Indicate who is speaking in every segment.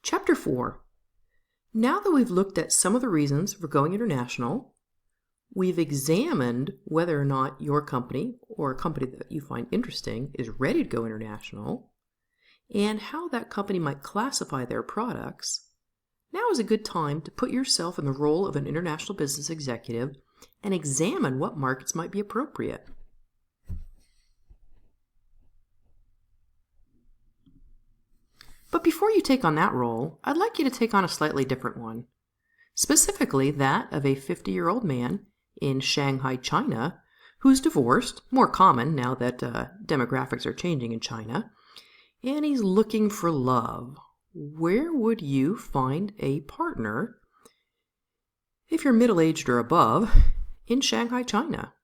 Speaker 1: Chapter 4. Now that we've looked at some of the reasons for going international, we've examined whether or not your company or a company that you find interesting is ready to go international, and how that company might classify their products, now is a good time to put yourself in the role of an international business executive and examine what markets might be appropriate. But before you take on that role, I'd like you to take on a slightly different one, specifically that of a 50-year-old man in Shanghai, China, who's divorced, more common now that demographics are changing in China, and he's looking for love. Where would you find a partner, if you're middle-aged or above, in Shanghai, China?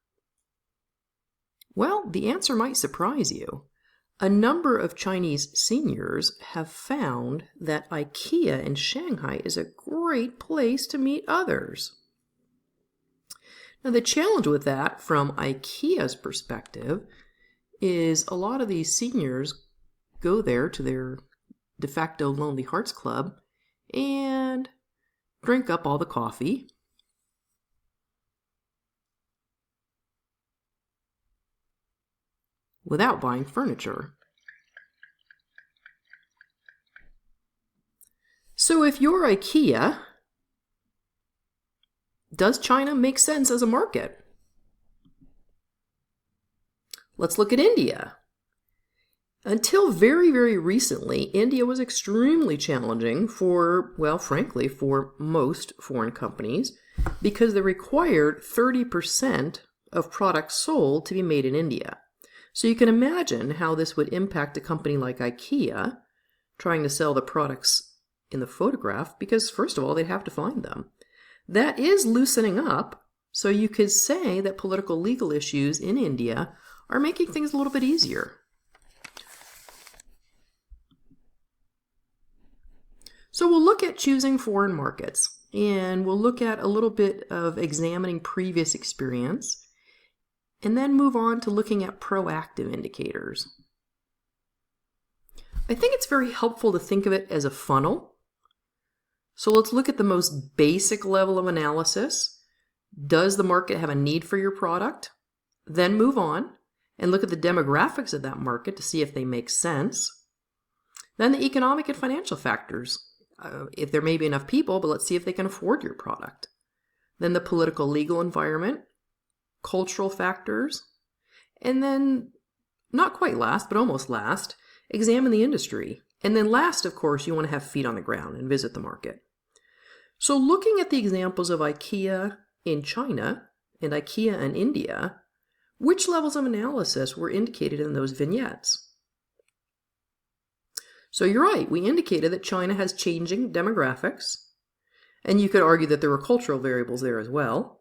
Speaker 1: Well, the answer might surprise you. A number of Chinese seniors have found that IKEA in Shanghai is a great place to meet others. Now, the challenge with that, from IKEA's perspective, is a lot of these seniors go there to their de facto Lonely Hearts Club and drink up all the coffee, without buying furniture. So if you're IKEA, does China make sense as a market? Let's look at India. Until very, very recently, India was extremely challenging for, well, frankly, for most foreign companies because they required 30% of products sold to be made in India. So you can imagine how this would impact a company like IKEA trying to sell the products in the photograph because, first of all, they'd have to find them. That is loosening up, so you could say that political legal issues in India are making things a little bit easier. So we'll look at choosing foreign markets, and we'll look at a little bit of examining previous experience, and then move on to looking at proactive indicators. I think it's very helpful to think of it as a funnel. So let's look at the most basic level of analysis. Does the market have a need for your product? Then move on and look at the demographics of that market to see if they make sense. Then the economic and financial factors. If there may be enough people, but let's see if they can afford your product. Then the political legal environment, cultural factors, and then, not quite last, but almost last, examine the industry. And then last, of course, you want to have feet on the ground and visit the market. So looking at the examples of IKEA in China and IKEA in India, which levels of analysis were indicated in those vignettes? So you're right, we indicated that China has changing demographics, and you could argue that there were cultural variables there as well.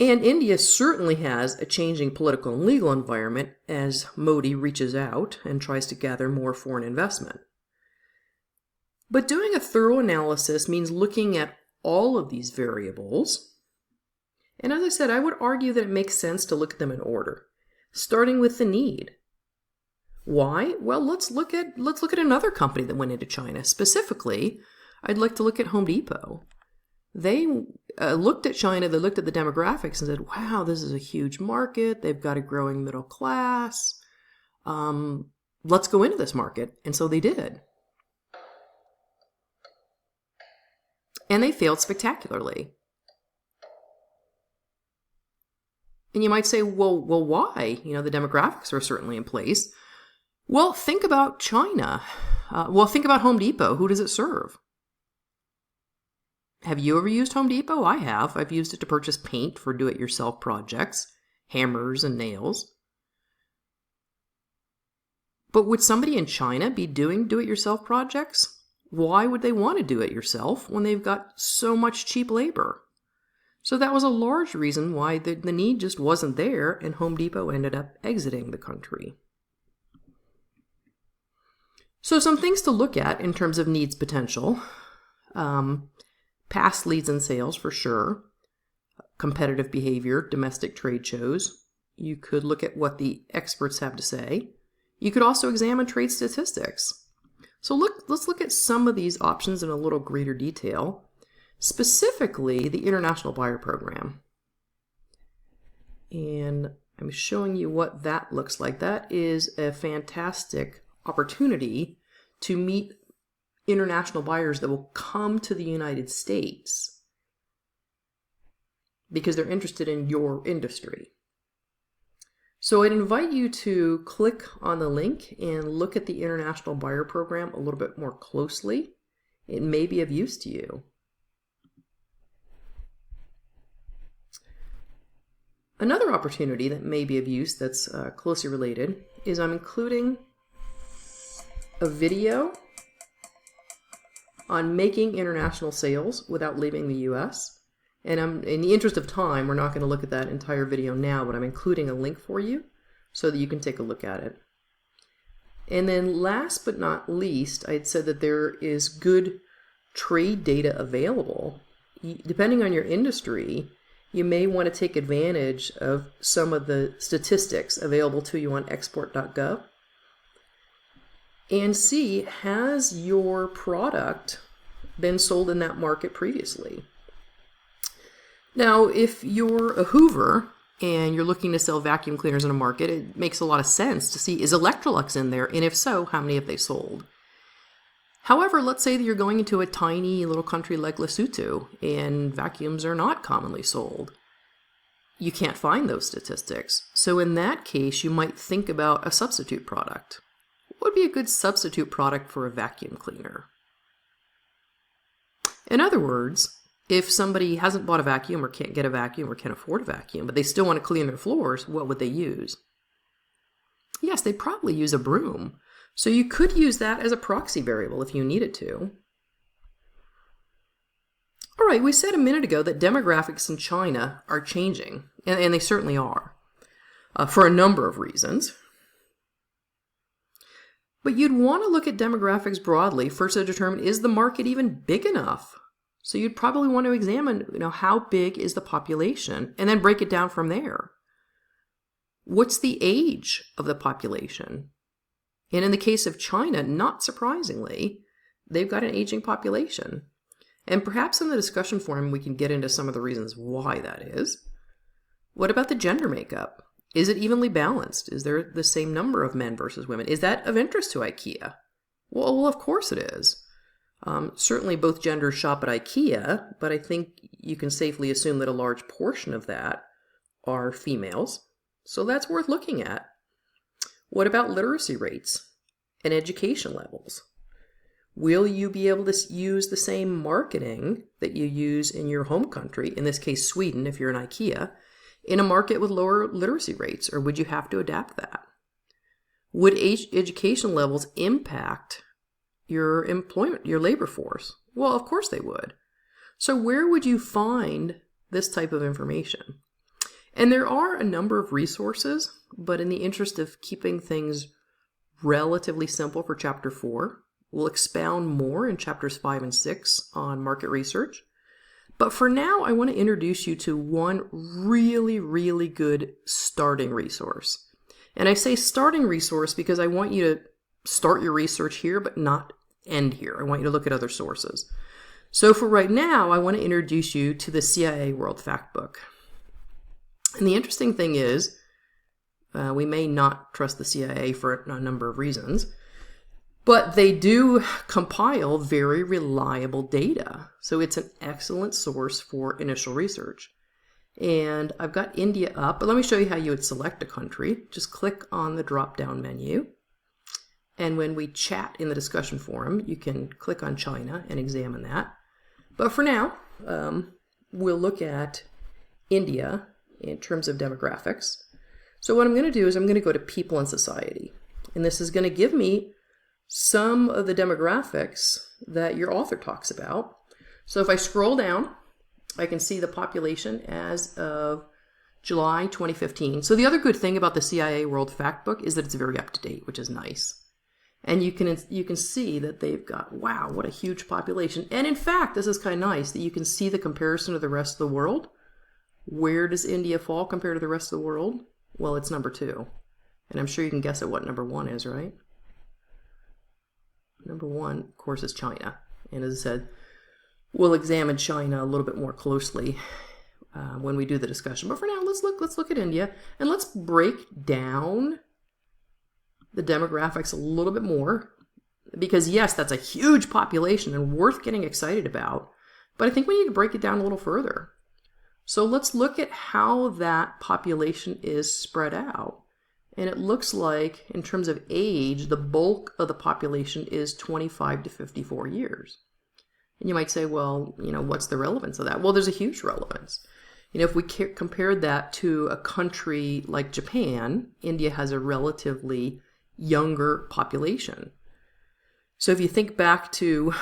Speaker 1: And India certainly has a changing political and legal environment as Modi reaches out and tries to gather more foreign investment. But doing a thorough analysis means looking at all of these variables. And as I said, I would argue that it makes sense to look at them in order, starting with the need. Why? Well, let's look at another company that went into China. Specifically, I'd like to look at Home Depot. They looked at China, they looked at the demographics and said, wow, this is a huge market. They've got a growing middle class. Let's go into this market. And so they did. And they failed spectacularly. And you might say, well, why? The demographics are certainly in place. Well, think about China. Think about Home Depot. Who does it serve? Have you ever used Home Depot? I have. I've used it to purchase paint for do-it-yourself projects, hammers and nails. But would somebody in China be doing do-it-yourself projects? Why would they want to do it yourself when they've got so much cheap labor? So that was a large reason why the need just wasn't there, and Home Depot ended up exiting the country. So some things to look at in terms of needs potential. Past leads and sales for sure, competitive behavior, domestic trade shows. You could look at what the experts have to say. You could also examine trade statistics. So let's look at some of these options in a little greater detail, specifically the International Buyer Program. And I'm showing you what that looks like. That is a fantastic opportunity to meet international buyers that will come to the United States because they're interested in your industry. So I'd invite you to click on the link and look at the International Buyer Program a little bit more closely. It may be of use to you. Another opportunity that may be of use that's closely related is I'm including a video on making international sales without leaving the US. And in the interest of time, we're not going to look at that entire video now, but I'm including a link for you so that you can take a look at it. And then last but not least, I'd said that there is good trade data available. Depending on your industry, you may want to take advantage of some of the statistics available to you on export.gov and see, has your product been sold in that market previously? Now, if you're a Hoover and you're looking to sell vacuum cleaners in a market, it makes a lot of sense to see, is Electrolux in there? And if so, how many have they sold? However, let's say that you're going into a tiny little country like Lesotho and vacuums are not commonly sold. You can't find those statistics. So in that case, you might think about a substitute product. What would be a good substitute product for a vacuum cleaner? In other words, if somebody hasn't bought a vacuum or can't get a vacuum or can't afford a vacuum, but they still want to clean their floors, what would they use? Yes, they'd probably use a broom. So you could use that as a proxy variable if you needed to. All right, we said a minute ago that demographics in China are changing, and they certainly are, for a number of reasons. But you'd want to look at demographics broadly first to determine, is the market even big enough? So you'd probably want to examine, how big is the population, and then break it down from there. What's the age of the population? And in the case of China, not surprisingly, they've got an aging population. And perhaps in the discussion forum, we can get into some of the reasons why that is. What about the gender makeup? Is it evenly balanced? Is there the same number of men versus women? Is that of interest to IKEA? Well, of course it is. Certainly both genders shop at IKEA, but I think you can safely assume that a large portion of that are females. So that's worth looking at. What about literacy rates and education levels? Will you be able to use the same marketing that you use in your home country, in this case Sweden if you're an IKEA, in a market with lower literacy rates, or would you have to adapt that? Would education levels impact your employment, your labor force? Well, of course they would. So where would you find this type of information? And there are a number of resources, but in the interest of keeping things relatively simple for Chapter 4, we'll expound more in Chapters 5 and 6 on market research. But for now, I want to introduce you to one really, really good starting resource. And I say starting resource because I want you to start your research here, but not end here. I want you to look at other sources. So for right now, I want to introduce you to the CIA World Factbook. And the interesting thing is, we may not trust the CIA for a number of reasons, but they do compile very reliable data. So it's an excellent source for initial research. And I've got India up, but let me show you how you would select a country. Just click on the drop-down menu. And when we chat in the discussion forum, you can click on China and examine that. But for now, we'll look at India in terms of demographics. So what I'm going to do is I'm going to go to People and Society. And this is going to give me some of the demographics that your author talks about. So if I scroll down, I can see the population as of July 2015. So the other good thing about the CIA World Factbook is that it's very up to date, which is nice. And you can see that they've got, wow, what a huge population. And in fact, this is kind of nice that you can see the comparison to the rest of the world. Where does India fall compared to the rest of the world? Well, it's number 2. And I'm sure you can guess at what number 1 is, right? Number one, of course, is China. And as I said, we'll examine China a little bit more closely when we do the discussion. But for now, let's look at India, and let's break down the demographics a little bit more. Because yes, that's a huge population and worth getting excited about. But I think we need to break it down a little further. So let's look at how that population is spread out. And it looks like, in terms of age, the bulk of the population is 25 to 54 years. And you might say, well, what's the relevance of that? Well, there's a huge relevance. If we compared that to a country like Japan, India has a relatively younger population. So if you think back to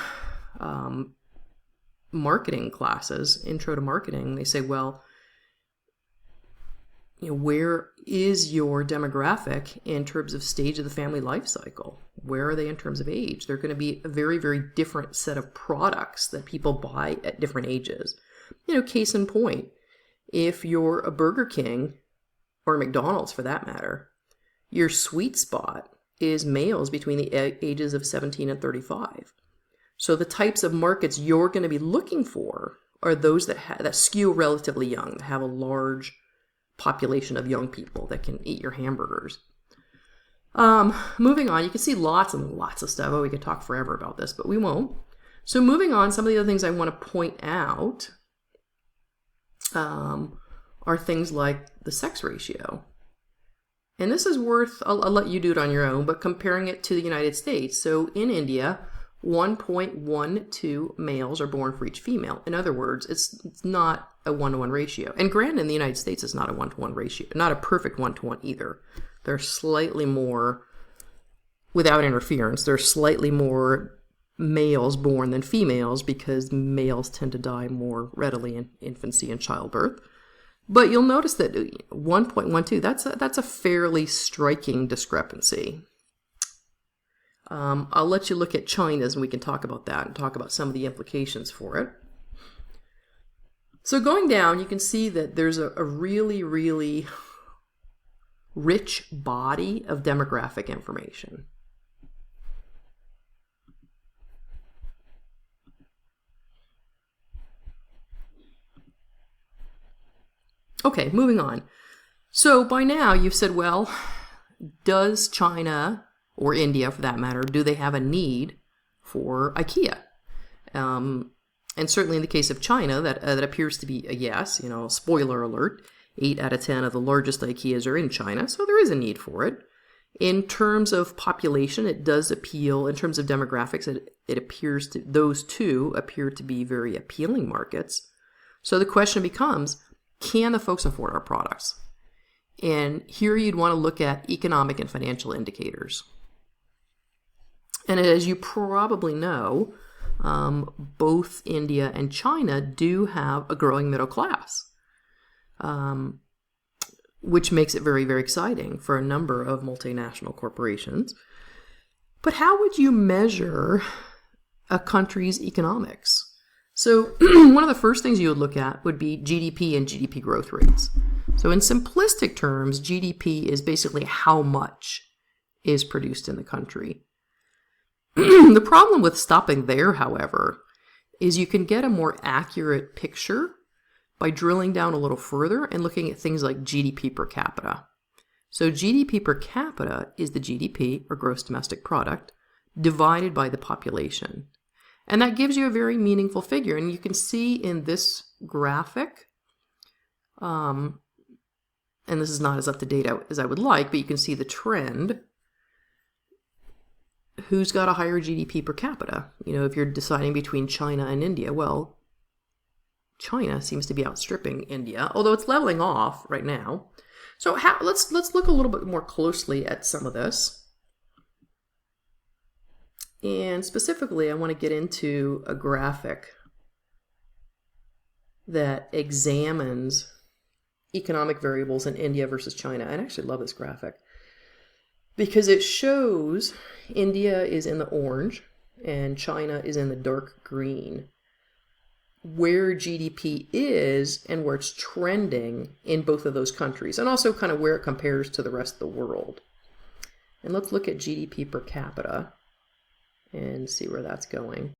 Speaker 1: marketing classes, intro to marketing, they say, well, where is your demographic in terms of stage of the family life cycle? Where are they in terms of age? They're going to be a very, very different set of products that people buy at different ages. Case in point, if you're a Burger King or McDonald's for that matter, your sweet spot is males between the ages of 17 and 35. So the types of markets you're going to be looking for are those that skew relatively young, that have a large population of young people that can eat your hamburgers. Moving on, you can see lots and lots of stuff. Oh, we could talk forever about this, but we won't. So moving on, some of the other things I want to point out are things like the sex ratio. And this is worth, I'll let you do it on your own, but comparing it to the United States. So in India, 1.12 males are born for each female. In other words, it's not a 1-to-1 ratio. And granted, in the United States, it's not a 1-to-1 ratio, not a perfect 1-to-1 either. There's slightly more, without interference, there's slightly more males born than females because males tend to die more readily in infancy and childbirth. But you'll notice that 1.12, that's a fairly striking discrepancy. I'll let you look at China's and we can talk about that and talk about some of the implications for it. So going down, you can see that there's a really, really rich body of demographic information. Okay, moving on. So by now you've said, well, does China, or India for that matter, do they have a need for IKEA? And certainly in the case of China, that appears to be a yes. Spoiler alert, 8 out of 10 of the largest IKEAs are in China, so there is a need for it. In terms of population, it does appeal. In terms of demographics, it appears to, those two appear to be very appealing markets. So the question becomes, can the folks afford our products? And here you'd want to look at economic and financial indicators. And as you probably know, both India and China do have a growing middle class, which makes it very, very exciting for a number of multinational corporations. But how would you measure a country's economics? So one of the first things you would look at would be GDP and GDP growth rates. So in simplistic terms, GDP is basically how much is produced in the country. The problem with stopping there, however, is you can get a more accurate picture by drilling down a little further and looking at things like GDP per capita. So GDP per capita is the GDP, or gross domestic product, divided by the population. And that gives you a very meaningful figure. And you can see in this graphic, and this is not as up to date as I would like, but you can see the trend. Who's got a higher GDP per capita? If you're deciding between China and India, well, China seems to be outstripping India, although it's leveling off right now. So let's look a little bit more closely at some of this. And specifically, I want to get into a graphic that examines economic variables in India versus China. And I actually love this graphic because it shows India is in the orange and China is in the dark green, where GDP is and where it's trending in both of those countries, and also kind of where it compares to the rest of the world. And let's look at GDP per capita. and see where that's going.